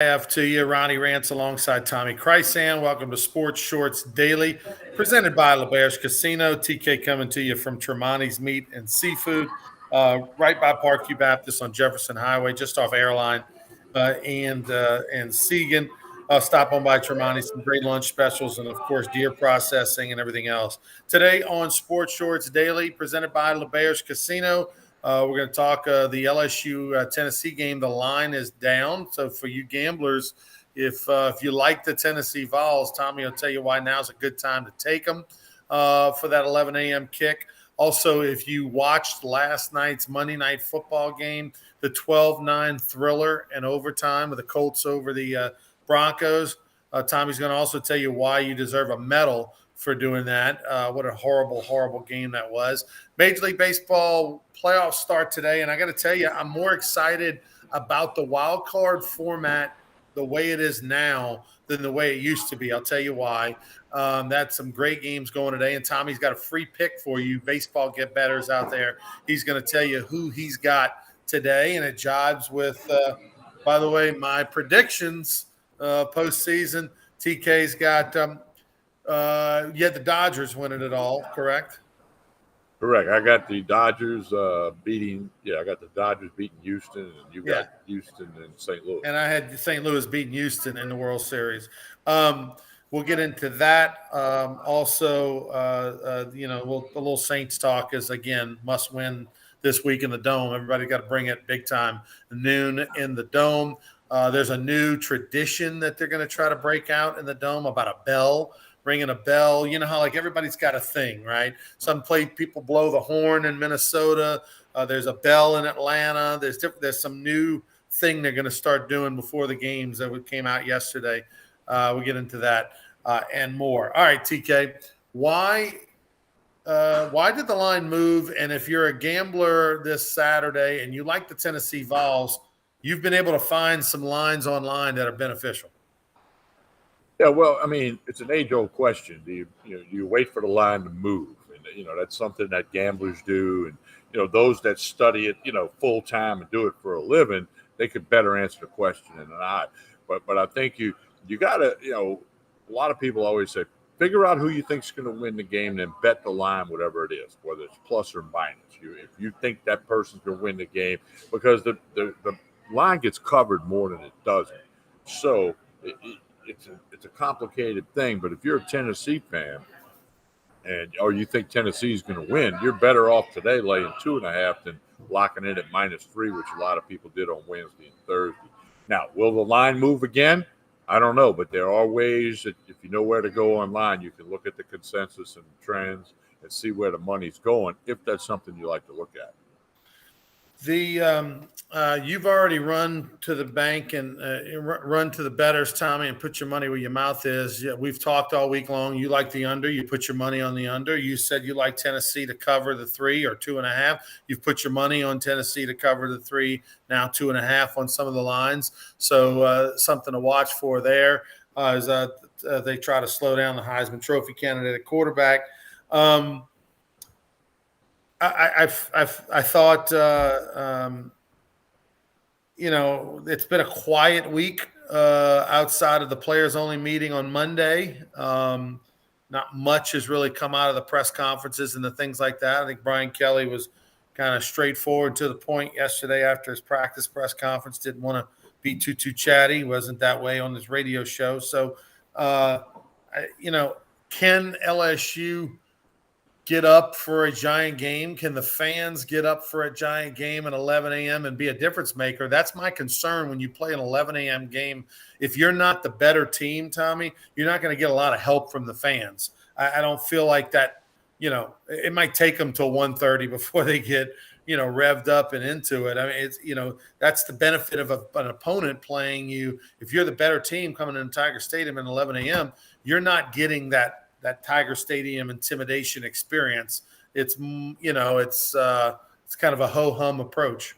Have to you, Ronnie Rance alongside Tommy Chrysan. Welcome to Sports Shorts Daily, presented by LeBear's Casino. TK coming to you from Tremonti's Meat and Seafood, right by Parkview Baptist on Jefferson Highway, just off Airline and Segan. Stop on by Tremonti's, some great lunch specials, and of course, deer processing and everything else. Today on Sports Shorts Daily, presented by LeBear's Casino. We're going to talk the LSU Tennessee game. The line is down. So for you gamblers, if you like the Tennessee Vols, Tommy will tell you why now's a good time to take them for that 11 a.m. kick. Also, if you watched last night's Monday Night Football game, the 12-9 thriller and overtime with the Colts over the Broncos, Tommy's going to also tell you why you deserve a medal for doing that. What a horrible, horrible game that was. Major League Baseball playoffs start today, and I got to tell you, I'm more excited about the wild card format the way it is now than the way it used to be. I'll tell you why. That's some great games going today, and Tommy's got a free pick for you. Baseball Get Betters out there. He's going to tell you who he's got today, and it jives with, by the way, my predictions postseason. TK's got the Dodgers winning it all, correct? Correct. I got the Dodgers beating. Yeah, I got the Dodgers beating Houston, and you got Houston and St. Louis. And I had St. Louis beating Houston in the World Series. We'll get into that. Also, the little Saints talk is, again, must win this week in the Dome. Everybody got to bring it big time. Noon in the Dome. There's a new tradition that they're going to try to break out in the Dome about a bell. Ringing a bell, you know how like everybody's got a thing, right? Some people blow the horn in Minnesota. There's a bell in Atlanta. There's some new thing they're going to start doing before the games that came out yesterday. We'll get into that and more. All right, TK, why did the line move? And if you're a gambler this Saturday and you like the Tennessee Vols, you've been able to find some lines online that are beneficial. Yeah, well, I mean, it's an age-old question. Do you wait for the line to move? And that's something that gamblers do, and those that study it, full time and do it for a living, they could better answer the question than I. But I think you got to, a lot of people always say, figure out who you think's going to win the game, then bet the line, whatever it is, whether it's plus or minus. If you think that person's going to win the game, because the line gets covered more than it doesn't, so. It's a complicated thing, but if you're a Tennessee fan or you think Tennessee's going to win, you're better off today laying 2.5 than locking in at -3, which a lot of people did on Wednesday and Thursday. Now, will the line move again? I don't know, but there are ways that if you know where to go online, you can look at the consensus and trends and see where the money's going, if that's something you like to look at. You've already run to the bank and run to the bettors, Tommy, and put your money where your mouth is. Yeah, we've talked all week long. You like the under. You put your money on the under. You said you like Tennessee to cover the 3 or 2.5. You've put your money on Tennessee to cover the 3, now 2.5 on some of the lines. So something to watch for there as they try to slow down the Heisman Trophy candidate at quarterback. I thought, it's been a quiet week outside of the players-only meeting on Monday. Not much has really come out of the press conferences and the things like that. I think Brian Kelly was kind of straightforward to the point yesterday after his practice press conference. Didn't want to be too chatty. Wasn't that way on his radio show. So, can LSU get up for a giant game? Can the fans get up for a giant game at 11 a.m. and be a difference maker? That's my concern when you play an 11 a.m. game. If you're not the better team, Tommy, you're not going to get a lot of help from the fans. I don't feel like that, it might take them till 1:30 before they get, revved up and into it. I mean, it's, that's the benefit of an opponent playing you. If you're the better team coming into Tiger Stadium at 11 a.m., you're not getting that Tiger Stadium intimidation experience. It's it's kind of a ho-hum approach.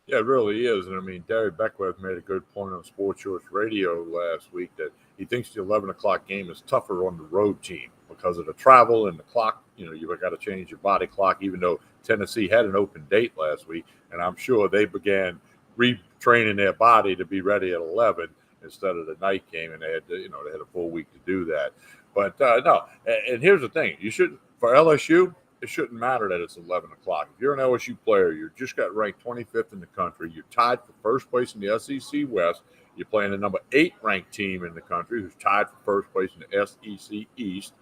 Yeah, it really is. And I mean, Derek Beckwith made a good point on Sports Shorts Radio last week that he thinks the 11 o'clock game is tougher on the road team because of the travel and the clock. You've got to change your body clock, even though Tennessee had an open date last week. And I'm sure they began training their body to be ready at 11 instead of the night game, and they had a full week to do that. But no, and here's the thing: for LSU, it shouldn't matter that it's 11 o'clock. If you're an LSU player, you just got ranked 25th in the country. You're tied for first place in the SEC West. You're playing the number 8 ranked team in the country, who's tied for first place in the SEC East.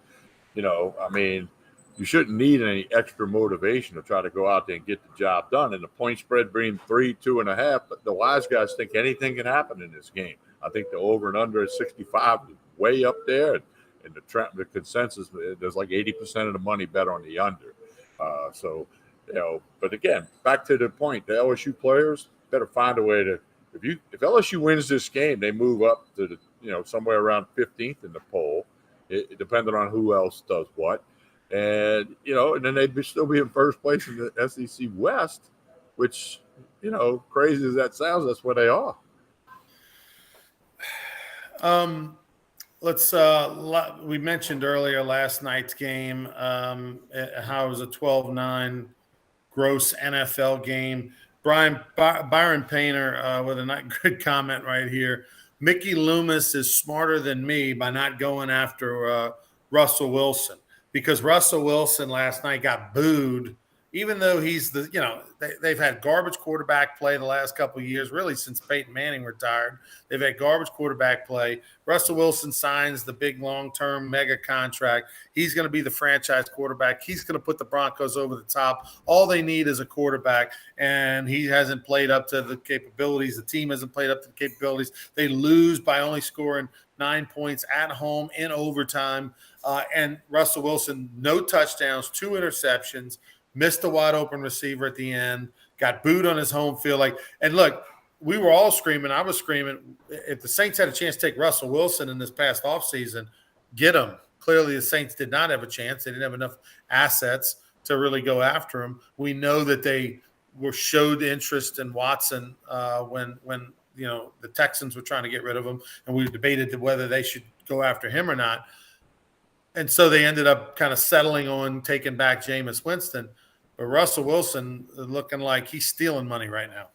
You shouldn't need any extra motivation to try to go out there and get the job done. And the point spread being 3, 2.5, but the wise guys think anything can happen in this game. I think the over and under is 65 is way up there. And the consensus, there's like 80% of the money bet on the under. But again, back to the point, the LSU players better find a way to, if LSU wins this game, they move up to somewhere around 15th in the poll, depending on who else does what. And then they'd still be in first place in the SEC West, which, crazy as that sounds, that's where they are. We mentioned earlier last night's game, how it was a 12-9 gross NFL game. Byron Painter with a good comment right here. Mickey Loomis is smarter than me by not going after Russell Wilson, because Russell Wilson last night got booed, even though he's they've had garbage quarterback play the last couple of years, really since Peyton Manning retired. They've had garbage quarterback play. Russell Wilson signs the big long-term mega contract. He's going to be the franchise quarterback. He's going to put the Broncos over the top. All they need is a quarterback, and he hasn't played up to the capabilities. The team hasn't played up to the capabilities. They lose by only scoring 9 points at home in overtime. And Russell Wilson, no touchdowns, 2 interceptions, missed a wide open receiver at the end, got booed on his home field. And look, we were all screaming. I was screaming. If the Saints had a chance to take Russell Wilson in this past offseason, get him. Clearly, the Saints did not have a chance. They didn't have enough assets to really go after him. We know that they showed interest in Watson when the Texans were trying to get rid of him, and we debated whether they should go after him or not. And so they ended up kind of settling on taking back Jameis Winston. But Russell Wilson looking like he's stealing money right now.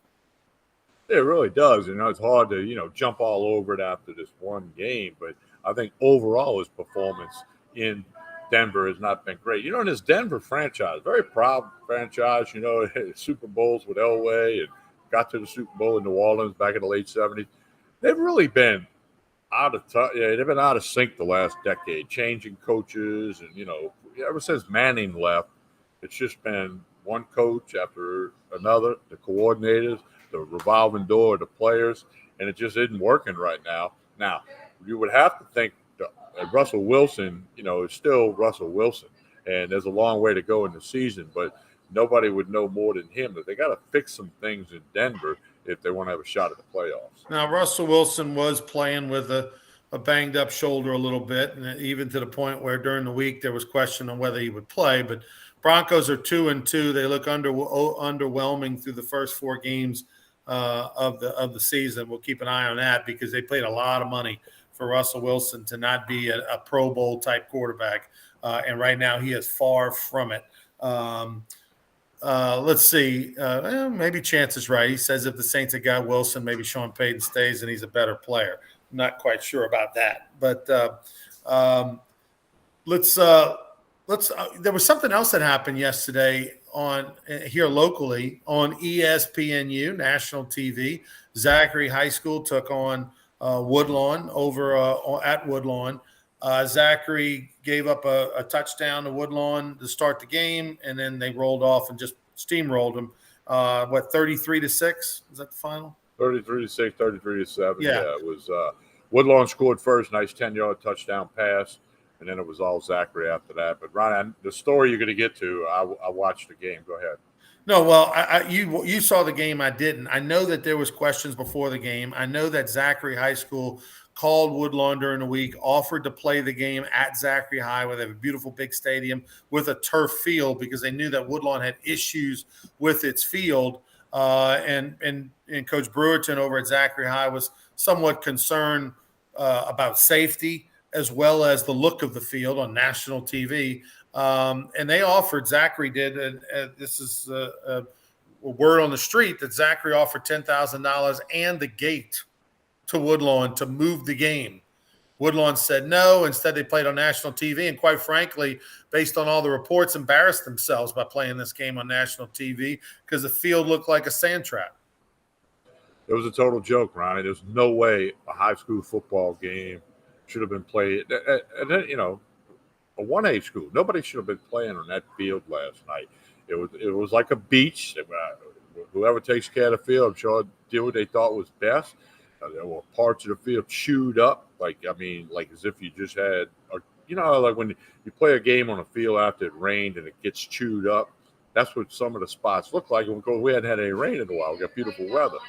It really does. It's hard to, jump all over it after this one game. But I think overall his performance in Denver has not been great. In this Denver franchise, very proud franchise, Super Bowls with Elway and got to the Super Bowl in New Orleans back in the late 70s. They've really been out of touch. Yeah, they've been out of sync the last decade, changing coaches. And, ever since Manning left, it's just been one coach after another, the coordinators, the revolving door of the players, and it just isn't working right now. Now, you would have to think that Russell Wilson, is still Russell Wilson, and there's a long way to go in the season, but nobody would know more than him that they got to fix some things in Denver if they want to have a shot at the playoffs. Now, Russell Wilson was playing with a banged-up shoulder a little bit, and even to the point where during the week there was question on whether he would play. But Broncos are 2-2. They look underwhelming through the first 4 games of the season. We'll keep an eye on that because they paid a lot of money for Russell Wilson to not be a Pro Bowl type quarterback, and right now he is far from it. Let's see. Maybe Chance is right. He says if the Saints had got Wilson, maybe Sean Payton stays and he's a better player. I'm not quite sure about that. But let's. There was something else that happened yesterday on here locally on ESPNU national TV. Zachary High School took on Woodlawn over at Woodlawn. Zachary gave up a touchdown to Woodlawn to start the game, and then they rolled off and just steamrolled them. 33-6? Is that the final? 33-6, 33-7. Yeah. It was Woodlawn scored first, nice 10-yard touchdown pass, and then it was all Zachary after that. But Ryan, the story you're going to get to, I watched the game. Go ahead. No, well, you saw the game. I didn't. I know that there was questions before the game. I know that Zachary High School called Woodlawn during the week, offered to play the game at Zachary High, where they have a beautiful big stadium with a turf field, because they knew that Woodlawn had issues with its field. And Coach Brewerton over at Zachary High was somewhat concerned about safety as well as the look of the field on national TV. And they offered, Zachary did, this is word on the street that Zachary offered $10,000 and the gate to Woodlawn to move the game. Woodlawn said no. Instead, they played on national TV, and quite frankly, based on all the reports, embarrassed themselves by playing this game on national TV because the field looked like a sand trap. It was a total joke, Ronnie. There's no way a high school football game should have been played. And then, a 1A school, nobody should have been playing on that field last night. It was like a beach. Whoever takes care of the field, I'm sure, did what they thought was best. There were parts of the field chewed up, like as if you just had, like when you play a game on a field after it rained and it gets chewed up. That's what some of the spots look like. Because we hadn't had any rain in a while. We got beautiful weather.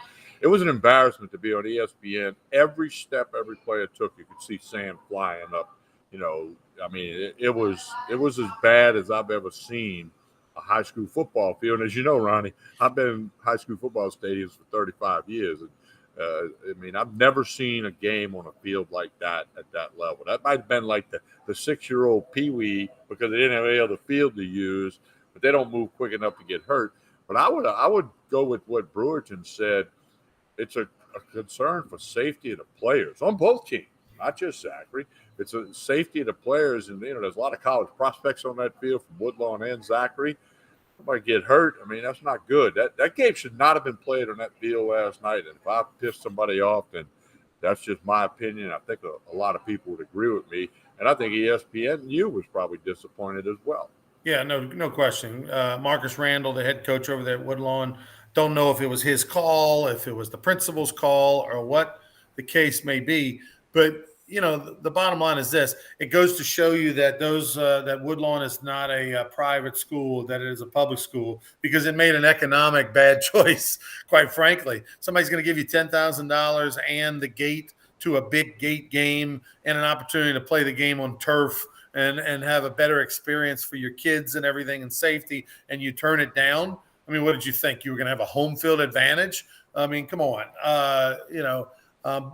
It was an embarrassment to be on ESPN. Every step every player took, you could see sand flying up. It was as bad as I've ever seen a high school football field. And as you know, Ronnie, I've been in high school football stadiums for 35 years. And, I've never seen a game on a field like that at that level. That might have been like the 6-year-old peewee because they didn't have any other field to use, but they don't move quick enough to get hurt. But I would go with what Brewerton said. It's a concern for safety of the players on both teams, not just Zachary. It's a safety of the players, and there's a lot of college prospects on that field from Woodlawn and Zachary. Somebody get hurt. That's not good. That game should not have been played on that field last night. And if I pissed somebody off, then that's just my opinion. I think a lot of people would agree with me, and I think ESPNU was probably disappointed as well. Yeah, no question. Marcus Randall, the head coach over there at Woodlawn, don't know if it was his call, if it was the principal's call, or what the case may be. But the bottom line is this: it goes to show you that that Woodlawn is not a private school, that it is a public school, because it made an economic bad choice. Quite frankly, somebody's going to give you $10,000 and the gate to a big gate game and an opportunity to play the game on turf and have a better experience for your kids and everything and safety, and you turn it down. What did you think? You were going to have a home field advantage? Come on.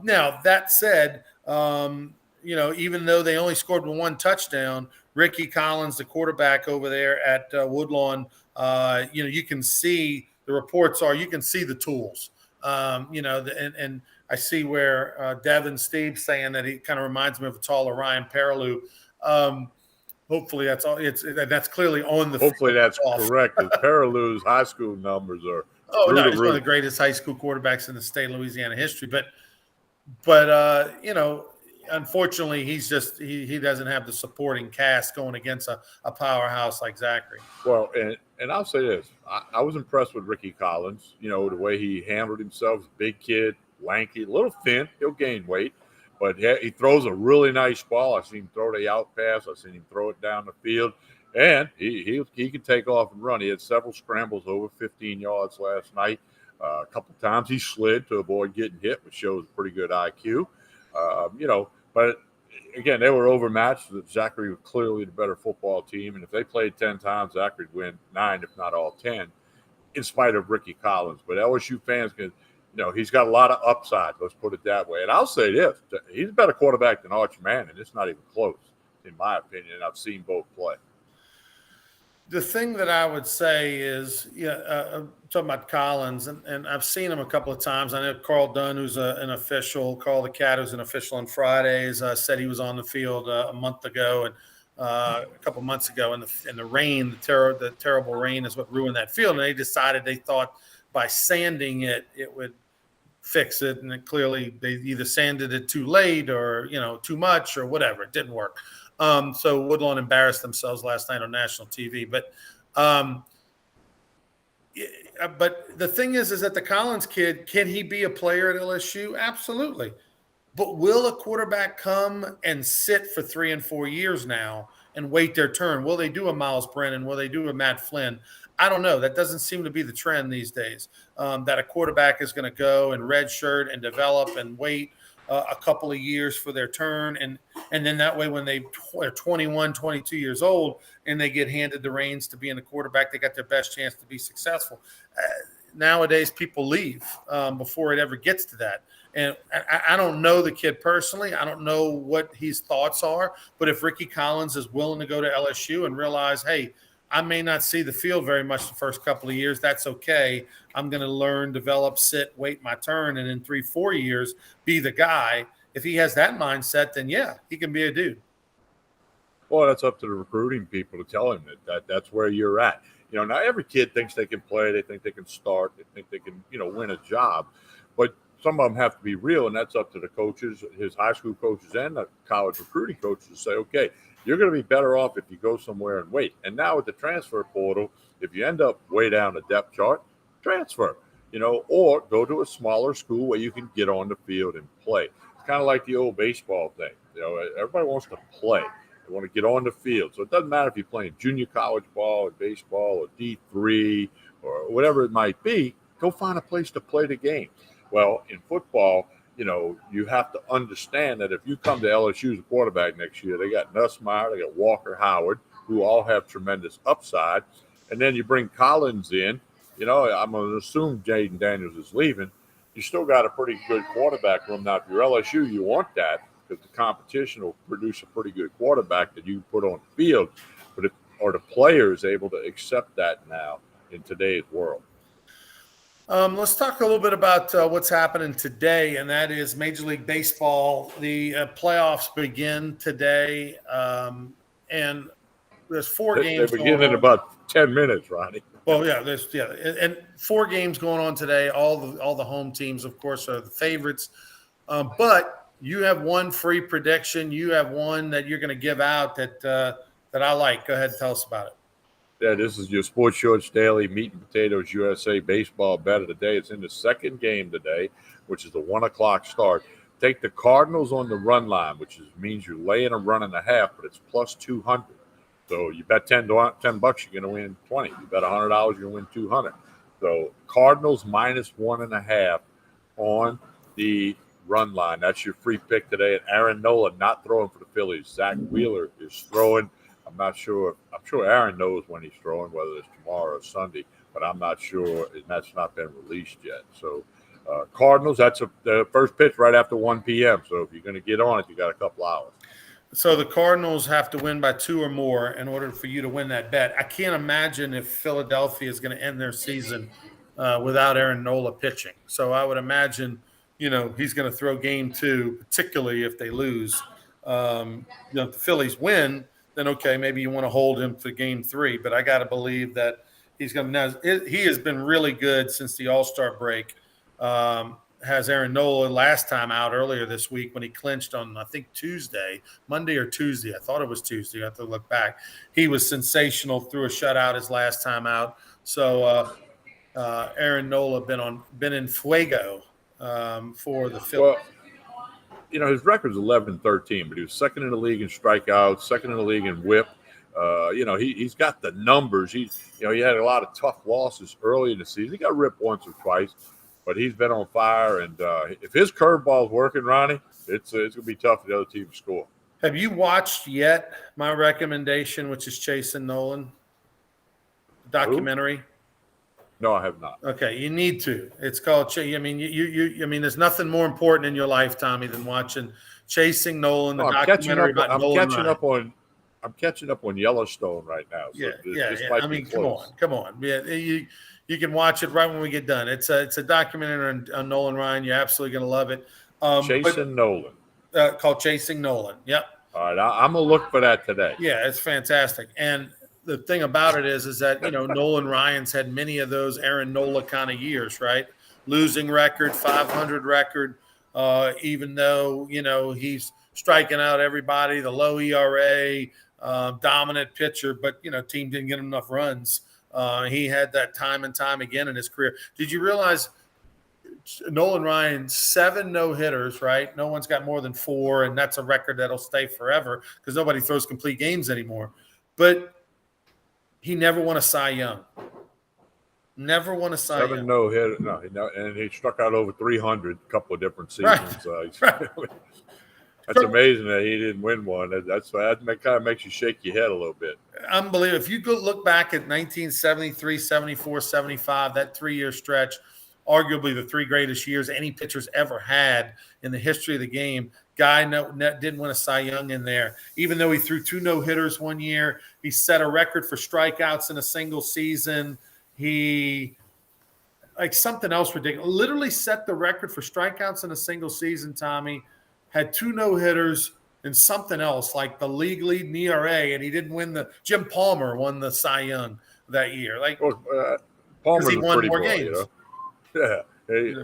Now, that said, even though they only scored one touchdown, Ricky Collins, the quarterback over there at Woodlawn, you can see the reports are you can see the tools. And I see where Devin Steve's saying that he kind of reminds me of a taller Ryan Perilou. Hopefully that's all. That's clearly on the. Hopefully that's correct. Because Perilou's high school numbers are. He's one of the greatest high school quarterbacks in the state of Louisiana history. But unfortunately, he doesn't have the supporting cast going against a powerhouse like Zachary. Well, and I'll say this: I was impressed with Ricky Collins. The way he handled himself. Big kid, lanky, a little thin. He'll gain weight. But he throws a really nice ball. I've seen him throw the out pass. I've seen him throw it down the field. And he can take off and run. He had several scrambles over 15 yards last night. A couple times he slid to avoid getting hit, which shows pretty good IQ. But again, they were overmatched. Zachary was clearly the better football team. And if they played 10 times, Zachary would win 9, if not all 10, in spite of Ricky Collins. But LSU fans can – he's got a lot of upside. Let's put it that way. And I'll say this: he's a better quarterback than Arch Manning. It's not even close, in my opinion. I've seen both play. The thing that I would say is, I'm talking about Collins, and I've seen him a couple of times. I know Carl Dunn, who's an official, Carl the Cat, who's an official on Fridays, said he was on the field a month ago and a couple of months ago, and the rain, the terrible rain, is what ruined that field. And they thought by sanding it would fix it, and it clearly they either sanded it too late or too much or whatever. It didn't work. So Woodlawn embarrassed themselves last night on national TV. But the thing is that the Collins kid, can he be a player at LSU? Absolutely. But will a quarterback come and sit for 3 and 4 years now and wait their turn? Will they do a Miles Brennan? Will they do a Matt Flynn? I don't know. That doesn't seem to be the trend these days, that a quarterback is going to go and redshirt and develop and wait a couple of years for their turn. And then that way when they're 21, 22 years old and they get handed the reins to being a quarterback, they got their best chance to be successful. Nowadays, people leave before it ever gets to that. And I don't know the kid personally. I don't know what his thoughts are. But if Ricky Collins is willing to go to LSU and realize, hey, I may not see the field very much the first couple of years. That's okay. I'm going to learn, develop, sit, wait my turn, and in 3-4 years be the guy. If he has that mindset, then yeah, he can be a dude. Well, that's up to the recruiting people to tell him that's where you're at. Now every kid thinks they can play, they think they can start, they think they can, win a job. But some of them have to be real, and that's up to the coaches, his high school coaches and the college recruiting coaches to say, okay, you're going to be better off if you go somewhere and wait. And now with the transfer portal, if you end up way down the depth chart, transfer, or go to a smaller school where you can get on the field and play. It's kind of like the old baseball thing. Everybody wants to play. They want to get on the field. So it doesn't matter if you're playing junior college ball or baseball or D3 or whatever it might be, go find a place to play the game. Well, in football, you have to understand that if you come to LSU's quarterback next year, they got Nussmeier, they got Walker Howard, who all have tremendous upside. And then you bring Collins in, I'm going to assume Jaden Daniels is leaving. You still got a pretty good quarterback room. Now, if you're LSU, you want that, because the competition will produce a pretty good quarterback that you put on the field. But are the players able to accept that now in today's world? Let's talk a little bit about what's happening today, and that is Major League Baseball. The playoffs begin today, and there's 4 games. They begin in about 10 minutes, Ronnie. Well, yeah, and 4 games going on today. All the home teams, of course, are the favorites, but you have one free prediction. You have one that you're going to give out that I like. Go ahead and tell us about it. Yeah, this is your Sports Shorts Daily Meat and Potatoes USA baseball bet of the day. It's in the second game today, which is the 1 o'clock start. Take the Cardinals on the run line, which means you're laying a run and a half, but it's plus 200. So you bet $10, you're going to win 20. You bet $100, you're going to win 200. So Cardinals minus 1.5 on the run line. That's your free pick today. And Aaron Nolan not throwing for the Phillies. Zach Wheeler is throwing. I'm not sure. I'm sure Aaron knows when he's throwing, whether it's tomorrow or Sunday, but I'm not sure, and that's not been released yet. So Cardinals, that's the first pitch right after 1 p.m. So if you're going to get on it, you got a couple hours. So the Cardinals have to win by 2 or more in order for you to win that bet. I can't imagine if Philadelphia is going to end their season without Aaron Nola pitching. So I would imagine, he's going to throw game 2, particularly if they lose. If the Phillies win, then okay, maybe you want to hold him for game 3. But I got to believe that he's going to. Now, he has been really good since the All-Star break. Has Aaron Nola last time out earlier this week when he clinched on, I think, Monday or Tuesday. I thought it was Tuesday. I have to look back. He was sensational, threw a shutout his last time out. So Aaron Nola been in fuego for the Phillies. Well, his record's 11-13, but he was second in the league in strikeouts, second in the league in WHIP. He's got the numbers. He had a lot of tough losses early in the season. He got ripped once or twice, but he's been on fire. And if his curveball's working, Ronnie, it's going to be tough for the other team to score. Have you watched yet my recommendation, which is Chasing Nolan documentary? Who? No, I have not. Okay, you need to. It's called. There's nothing more important in your life, Tommy, than watching Chasing Nolan, the documentary about Nolan. I'm catching up on Yellowstone right now. So come on. Yeah, you can watch it right when we get done. It's a documentary on Nolan Ryan. You're absolutely going to love it. Chasing Nolan. Called Chasing Nolan. Yep. All right, I'm gonna look for that today. Yeah, it's fantastic. And the thing about it is that Nolan Ryan's had many of those Aaron Nola kind of years, right? Losing record, 500 record, even though he's striking out everybody, the low ERA, dominant pitcher, but team didn't get him enough runs. He had that time and time again in his career. Did you realize Nolan Ryan, 7 no-hitters, right? No one's got more than 4, and that's a record that'll stay forever because nobody throws complete games anymore. But he never won a Cy Young. Never won a Cy Young. 7 no-hitter. No, and he struck out over 300 a couple of different seasons. Right. That's amazing that he didn't win one. That kind of makes you shake your head a little bit. Unbelievable. If you go look back at 1973, 74, 75, that 3-year stretch, arguably the 3 greatest years any pitcher's ever had in the history of the game. Guy didn't win a Cy Young in there. Even though he threw 2 no-hitters one year, he set a record for strikeouts in a single season. He something else ridiculous. Literally set the record for strikeouts in a single season, Tommy. Had 2 no-hitters and something else, like the league lead in ERA, and he didn't win Jim Palmer won the Cy Young that year. Palmer's he a won pretty more boy, games. Yeah.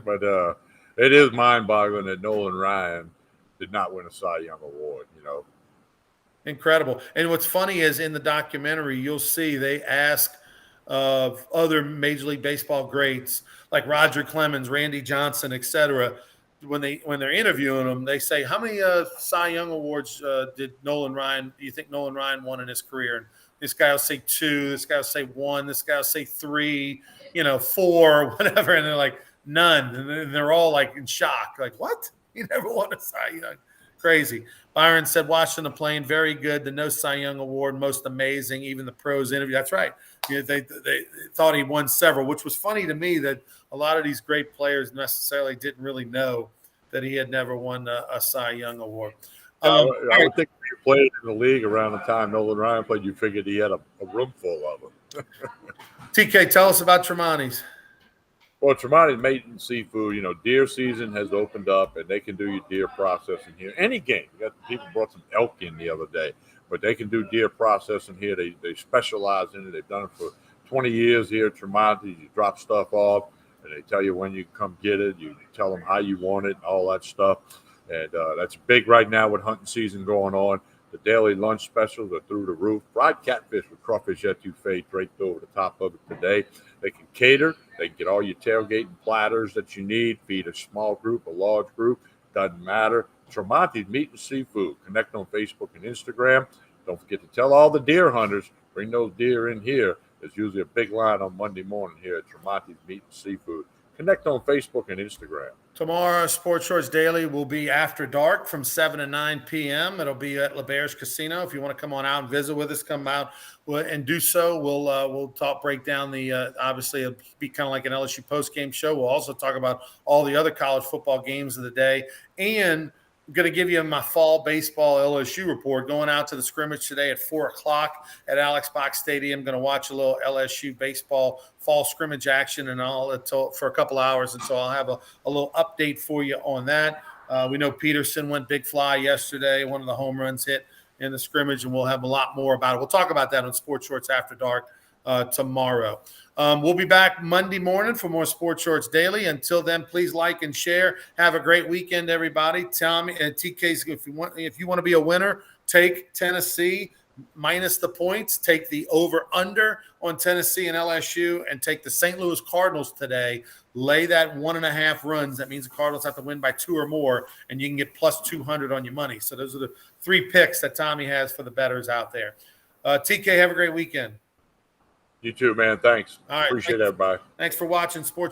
But it is mind-boggling that Nolan Ryan did not win a Cy Young award, Incredible. And what's funny is in the documentary, you'll see they ask of other Major League Baseball greats like Roger Clemens, Randy Johnson, et cetera. When they're interviewing them, they say, how many Cy Young awards do you think Nolan Ryan won in his career? And this guy will say 2, this guy will say 1, this guy will say 3, 4, whatever. And they're like, none. And they're all like in shock. Like, what? He never won a Cy Young. Crazy. Byron said, watching the plane, very good. The no Cy Young award, most amazing. Even the pros interview. That's right. They thought he won several, which was funny to me that a lot of these great players necessarily didn't really know that he had never won a Cy Young award. I would think if you played in the league around the time Nolan Ryan played, you figured he had a room full of them. TK, tell us about Tremonti's. Well, Tremonti's Meat and Seafood, deer season has opened up, and they can do your deer processing here. Any game. People brought some elk in the other day, but they can do deer processing here. They specialize in it. They've done it for 20 years here at Tremonti's. You drop stuff off, and they tell you when you can come get it. You tell them how you want it and all that stuff. And that's big right now with hunting season going on. The daily lunch specials are through the roof. Fried catfish with crawfish etouffee draped over the top of it today. They can cater. They can get all your tailgating platters that you need. Feed a small group, a large group. Doesn't matter. Tremonti's Meat and Seafood. Connect on Facebook and Instagram. Don't forget to tell all the deer hunters, bring those deer in here. There's usually a big line on Monday morning here at Tremonti's Meat and Seafood. Connect on Facebook and Instagram. Tomorrow, Sports Shorts Daily will be after dark from 7 to 9 p.m. It'll be at LeBear's Casino. If you want to come on out and visit with us, come out and do so. We'll break down obviously it'll be kind of like an LSU post-game show. We'll also talk about all the other college football games of the day. And I'm going to give you my fall baseball LSU report. Going out to the scrimmage today at 4 o'clock at Alex Box Stadium. Going to watch a little LSU baseball fall scrimmage action and all for a couple hours. And so I'll have a little update for you on that. We know Peterson went big fly yesterday. One of the home runs hit in the scrimmage, and we'll have a lot more about it. We'll talk about that on Sports Shorts After Dark tomorrow. We'll be back Monday morning for more Sports Shorts Daily. Until then, please like and share. Have a great weekend, everybody. Tommy and TK, if you want to be a winner, take Tennessee minus the points. Take the over/under on Tennessee and LSU, and take the St. Louis Cardinals today. Lay that 1.5 runs. That means the Cardinals have to win by 2 or more, and you can get plus 200 on your money. So those are the 3 picks that Tommy has for the bettors out there. TK, have a great weekend. You too, man. Thanks. All right. Appreciate everybody. Thanks for watching Sports